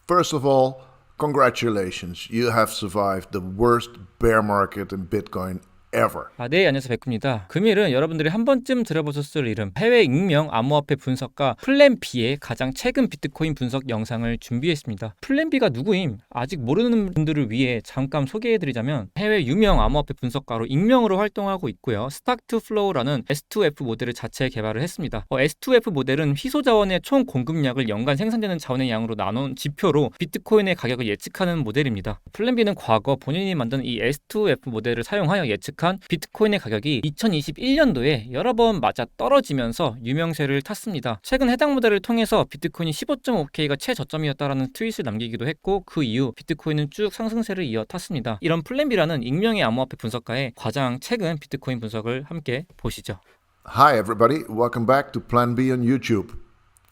First of all, congratulations. You have survived the worst bear market in Bitcoin ever. 네, 안녕하세요. 백구입니다. 금일은 여러분들이 한 번쯤 들어보셨을 이름 해외 익명 암호화폐 분석가 플랜B의 가장 최근 비트코인 분석 영상을 준비했습니다. 플랜B가 누구임? 아직 모르는 분들을 위해 잠깐 소개해드리자면 해외 유명 암호화폐 분석가로 익명으로 활동하고 있고요. 스탁투플로우라는 S2F 모델을 자체 개발을 했습니다. S2F 모델은 희소 자원의 총 공급량을 연간 생산되는 자원의 양으로 나눈 지표로 비트코인의 가격을 예측하는 모델입니다. 플랜B는 과거 본인이 만든 이 S2F 모델을 사용하여 예측한 비트코인의 가격이 2021년도에 여러 번 맞아 떨어지면서 유명세를 탔습니다. 최근 해당 모델을 통해서 비트코인이 15.5K가 최저점이었다라는 트윗을 남기기도 했고 그 이후 비트코인은 쭉 상승세를 이어 탔습니다. 이런 플랜B라는 익명의 암호화폐 분석가의 가장 최근 비트코인 분석을 함께 보시죠. Hi everybody, welcome back to PlanB on YouTube.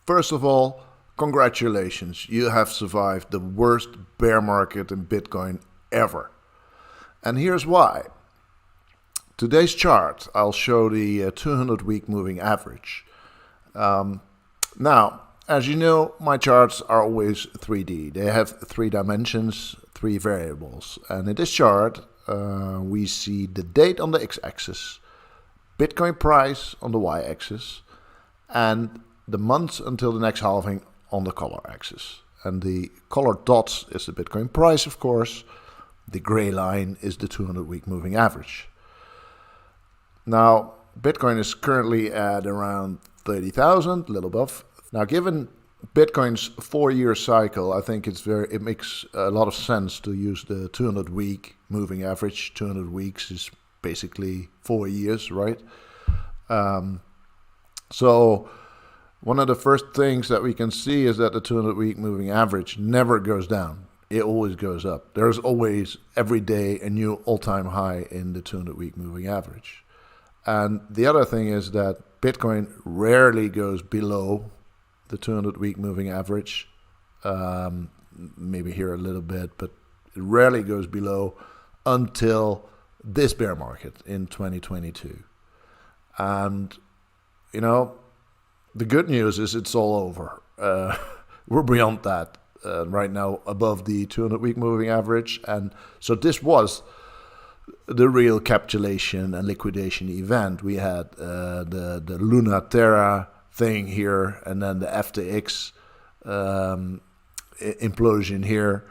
First of all, congratulations. You have survived the worst bear market in Bitcoin ever. And here's why. Today's chart, I'll show the 200-week moving average. Now, as you know, my charts are always 3D. They have 3 dimensions, 3 variables. And in this chart, we see the date on the x-axis, Bitcoin price on the y-axis, and the months until the next halving on the color axis. And the colored dots is the Bitcoin price, of course. The gray line is the 200-week moving average. Now, Bitcoin is currently at around 30,000, a little above. Now, given Bitcoin's 4-year cycle, I think it makes a lot of sense to use the 200-week moving average. 200 weeks is basically 4 years, right? So one of the first things that we can see is that the 200-week moving average never goes down. It always goes up. There's always, every day, a new all-time high in the 200-week moving average. And the other thing is that Bitcoin rarely goes below the 200-week moving average. Maybe here a little bit, but it rarely goes below until this bear market in 2022. And, you know, the good news is it's all over. We're beyond that right now, above the 200-week moving average. And so this was the real capitulation and liquidation event. We had the Luna Terra thing here, and then the FTX implosion here.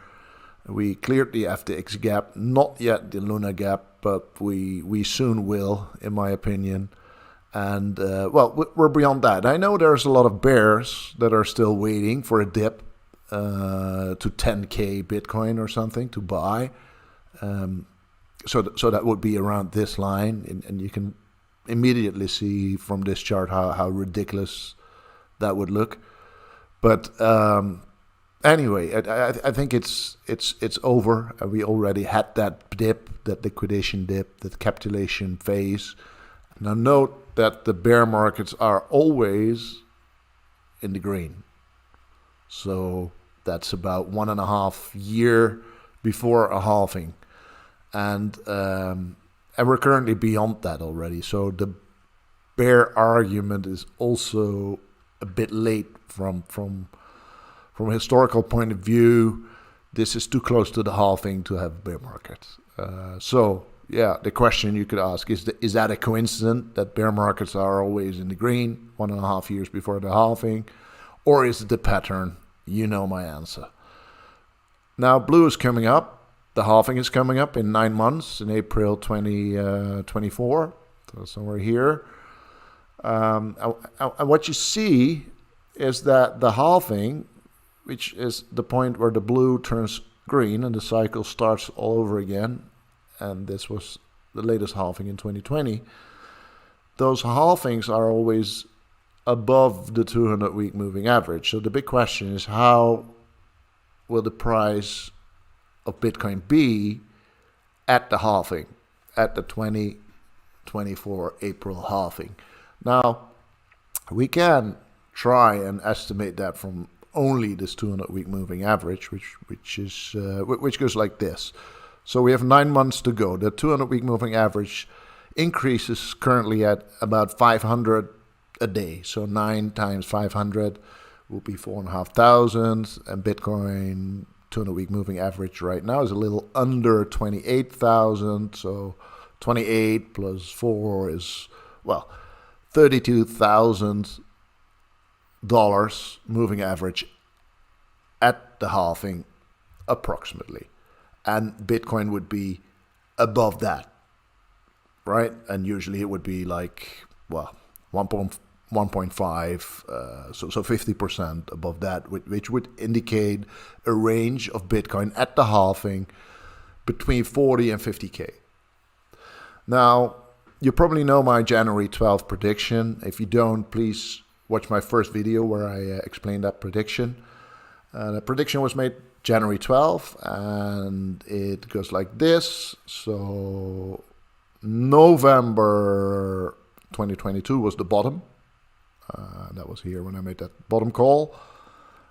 We cleared the FTX gap, not yet the Luna gap, but we soon will, in my opinion. And well, we're beyond that. I know there's a lot of bears that are still waiting for a dip to 10K Bitcoin or something to buy. So that would be around this line, and you can immediately see from this chart how ridiculous that would look. But anyway, I think it's over. We already had that dip, that liquidation dip, that capitulation phase. Now note that the bear markets are always in the green. So that's about 1.5 years before a halving. And we're currently beyond that already. So the bear argument is also a bit late from a historical point of view. This is too close to the halving to have a bear market. So yeah, the question you could ask is that a coincidence that bear markets are always in the green 1.5 years before the halving, or is it the pattern? You know my answer. Now blue is coming up. The halving is coming up in 9 months, in April 2024, so somewhere here. And what you see is that the halving, which is the point where the blue turns green and the cycle starts all over again, and this was the latest halving in 2020, those halvings are always above the 200-week moving average. So the big question is, how will the price of Bitcoin be at the halving, at the 2024 April halving? Now, we can try and estimate that from only this 200-week moving average, which goes like this. So we have 9 months to go. The 200-week moving average increases currently at about 500 a day. So 9 times 500 will be 4,500, and Bitcoin 200-week moving average right now is a little under 28,000. So 28 plus 4 is, well, $32,000 moving average at the halving approximately. And Bitcoin would be above that, right? And usually it would be like, well, 1.5, so 50% above that, which would indicate a range of Bitcoin at the halving between 40 and 50K. Now, you probably know my January 12th prediction. If you don't, please watch my first video where I explained that prediction. The prediction was made January 12th, and it goes like this. So November 2022 was the bottom. That was here when I made that bottom call.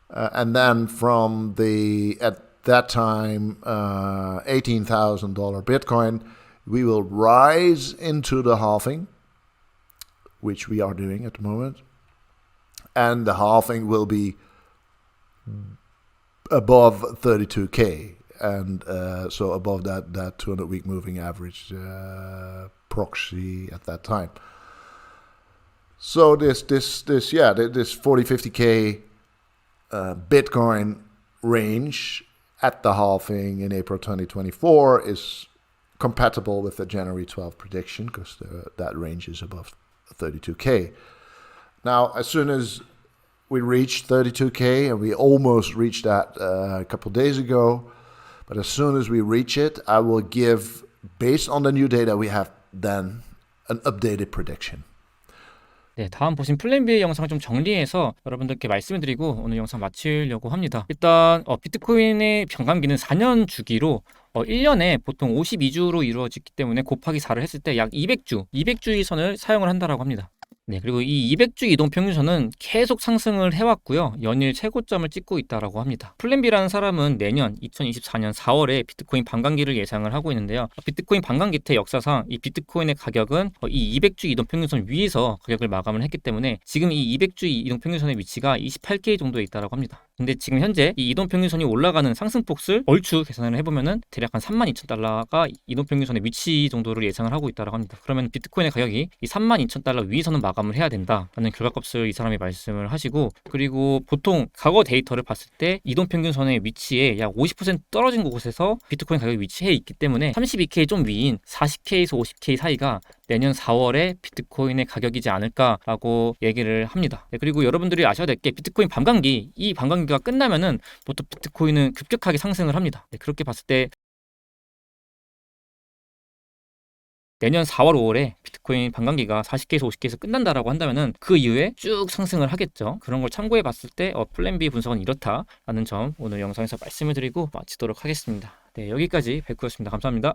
And then from at that time, $18,000 Bitcoin, we will rise into the halving, which we are doing at the moment. And the halving will be above 32K. And so above that 200-week moving average proxy at that time. So this 40-50K Bitcoin range at the halving in April 2024 is compatible with the January 12th prediction, because that range is above 32K. Now, as soon as we reach 32K, and we almost reached that a couple days ago, but as soon as we reach it, I will give, based on the new data we have, then an updated prediction. 네, 다음 보신 플랜B 영상을 좀 정리해서 여러분들께 말씀을 드리고 오늘 영상 마치려고 합니다. 일단 비트코인의 변감기는 4년 주기로 1년에 보통 52주로 이루어지기 때문에 곱하기 4를 했을 때 약 200주의 선을 사용을 한다라고 합니다. 네, 그리고 이 200주 이동평균선은 계속 상승을 해왔고요. 연일 최고점을 찍고 있다라고 합니다. 플랜비라는 사람은 내년 2024년 4월에 비트코인 반감기를 예상을 하고 있는데요. 비트코인 반감기 때 역사상 이 비트코인의 가격은 이 200주 이동평균선 위에서 가격을 마감을 했기 때문에 지금 이 200주 이동평균선의 위치가 28K 정도에 있다라고 합니다. 근데 지금 현재 이 이동평균선이 올라가는 상승폭을 얼추 계산을 해보면은 대략 한 32,000달러가 이동평균선의 위치 정도를 예상을 하고 있다라고 합니다. 그러면 비트코인의 가격이 이 32,000달러 위에서는 마감을 해야 된다라는 결과값을 이 사람이 말씀을 하시고, 그리고 보통 과거 데이터를 봤을 때 이동평균선의 위치에 약 50% 떨어진 곳에서 비트코인 가격이 위치해 있기 때문에 32K 좀 위인 40K에서 50K 사이가 내년 4월에 비트코인의 가격이지 않을까라고 얘기를 합니다. 네, 그리고 여러분들이 아셔야 될 게 비트코인 반감기, 이 반감기가 끝나면은 보통 비트코인은 급격하게 상승을 합니다. 네, 그렇게 봤을 때 내년 4월, 5월에 비트코인 반감기가 40K에서 50K에서 끝난다라고 한다면은 그 이후에 쭉 상승을 하겠죠. 그런 걸 참고해 봤을 때 플랜B 분석은 이렇다라는 점 오늘 영상에서 말씀을 드리고 마치도록 하겠습니다. 네, 여기까지 백구였습니다. 감사합니다.